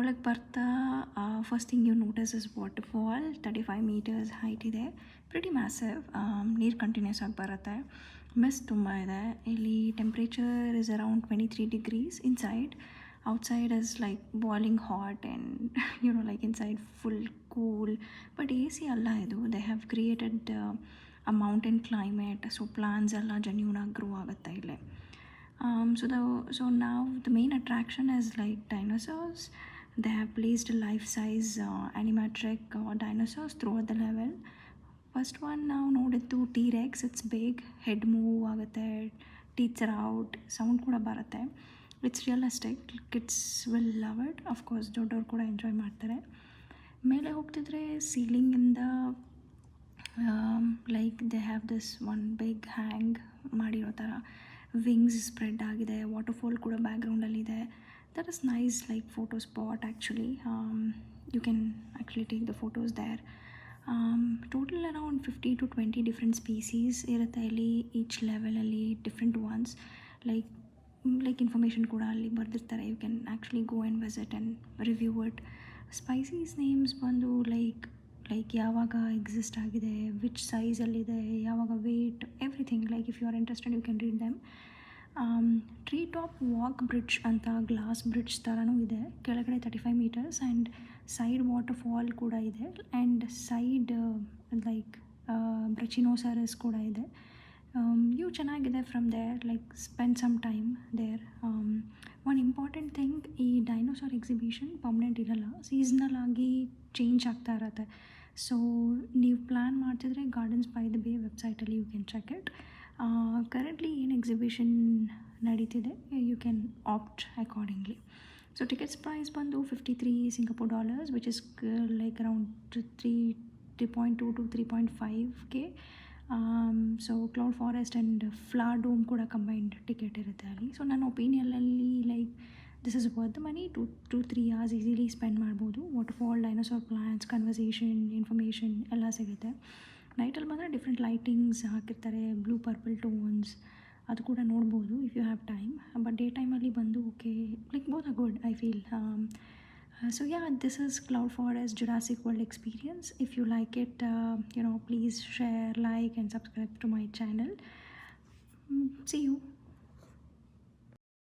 ಒಳಗೆ ಬರ್ತಾ first thing you notice is waterfall 35 meters height ಇದೆ. Pretty massive. ನೀರು ಕಂಟಿನ್ಯೂಸ್ ಆಗಿ ಬರುತ್ತೆ. ಮಿಸ್ಟ್ ತುಂಬ ಇದೆ. ಇಲ್ಲಿ temperature is around 23 degrees inside. Outside is like boiling hot and like inside full cool. But A C ಅಲ್ಲ ಇದು. They have created a mountain climate. So plants ಎಲ್ಲ ಜೆನ್ಯೂನಾಗಿ ಗ್ರೋ ಆಗುತ್ತೆ ಇಲ್ಲಿ. So now the main attraction is like dinosaurs. They have placed life-size animatronic dinosaurs throughout the level. First one now ನೋಡಿದ್ದು T-Rex. It's big, head move ಆಗುತ್ತೆ, teeth are out, sound ಕೂಡ ಬರುತ್ತೆ. It's realistic. Kids will love it. Of course ದೊಡ್ಡವ್ರು ಕೂಡ enjoy ಮಾಡ್ತಾರೆ. ಮೇಲೆ ಹೋಗ್ತಿದ್ರೆ ಸೀಲಿಂಗಿಂದ like they have this one big hang ಮಾಡಿರೋ ಥರ ವಿಂಗ್ಸ್ ಸ್ಪ್ರೆಡ್ ಆಗಿದೆ. ವಾಟರ್ಫಾಲ್ ಕೂಡ ಬ್ಯಾಕ್ಗ್ರೌಂಡಲ್ಲಿದೆ. That is nice like photo spot actually. You can actually take the photos there. Total around 50 to 20 different species ಇರುತ್ತೆ ಇಲ್ಲಿ. ಈಚ್ ಲೆವೆಲಲ್ಲಿ ಡಿಫ್ರೆಂಟ್ ಒನ್ಸ್ ಲೈಕ್ ಇನ್ಫಾರ್ಮೇಷನ್ ಕೂಡ ಅಲ್ಲಿ ಬರೆದಿರ್ತಾರೆ. You can actually go and visit and review it. Species names ಬಂದು like ಯಾವಾಗ exist ಆಗಿದೆ, which ಸೈಜಲ್ಲಿದೆ, ಯಾವಾಗ weight, everything. Like if you are interested you can read them. Tree top walk bridge ಅಂತ glass bridge ಥರನೂ ಇದೆ. ಕೆಳಗಡೆ 35 metres and side waterfall ಕೂಡ ಇದೆ. ಆ್ಯಂಡ್ ಸೈಡ್ ಲೈಕ್ ಬ್ರಚಿನೋಸಾರಸ್ ಕೂಡ ಇದೆ. ಇವು ಚೆನ್ನಾಗಿದೆ. From there like spend some time there. One important thing, ಈ ಡೈನೋಸಾರ್ ಎಕ್ಸಿಬಿಷನ್ ಪರ್ಮನೆಂಟ್ ಇರಲ್ಲ, ಸೀಸ್ನಲ್ ಆಗಿ ಚೇಂಜ್ ಆಗ್ತಾ ಇರತ್ತೆ. ಸೊ ನೀವು ಪ್ಲ್ಯಾನ್ ಮಾಡ್ತಿದ್ರೆ ಗಾರ್ಡನ್ಸ್ ಬೈ ದ ಬೇ ವೆಬ್ಸೈಟಲ್ಲಿ you can check it. Currently ಏನು ಎಕ್ಸಿಬಿಷನ್ ನಡೀತಿದೆ you can opt accordingly. So tickets price ಬಂದು $53 which is like around 3.2 to 3.5K. So cloud forest and flower dome ಕೂಡ combined ticket ಇರುತ್ತೆ ಅಲ್ಲಿ. So ನನ್ನ ಒಪಿನಿಯನಲ್ಲಿ like this is worth the money. 2-3 hours easily spend ಮಾಡ್ಬೋದು. Waterfall, dinosaur plants, conversation, information ಎಲ್ಲ ಸಿಗುತ್ತೆ. ನೈಟಲ್ಲಿ ಬಂದರೆ ಡಿಫ್ರೆಂಟ್ ಲೈಟಿಂಗ್ಸ್ ಹಾಕಿರ್ತಾರೆ, ಬ್ಲೂ ಪರ್ಪಲ್ ಟೋನ್ಸ್, ಅದು ಕೂಡ ನೋಡ್ಬೋದು if you have time. But day ಟೈಮಲ್ಲಿ ಬಂದು okay like both are good I feel. So yeah, this is Cloud Forest Jurassic World experience. If you like it, please share, like and subscribe to my channel. See you.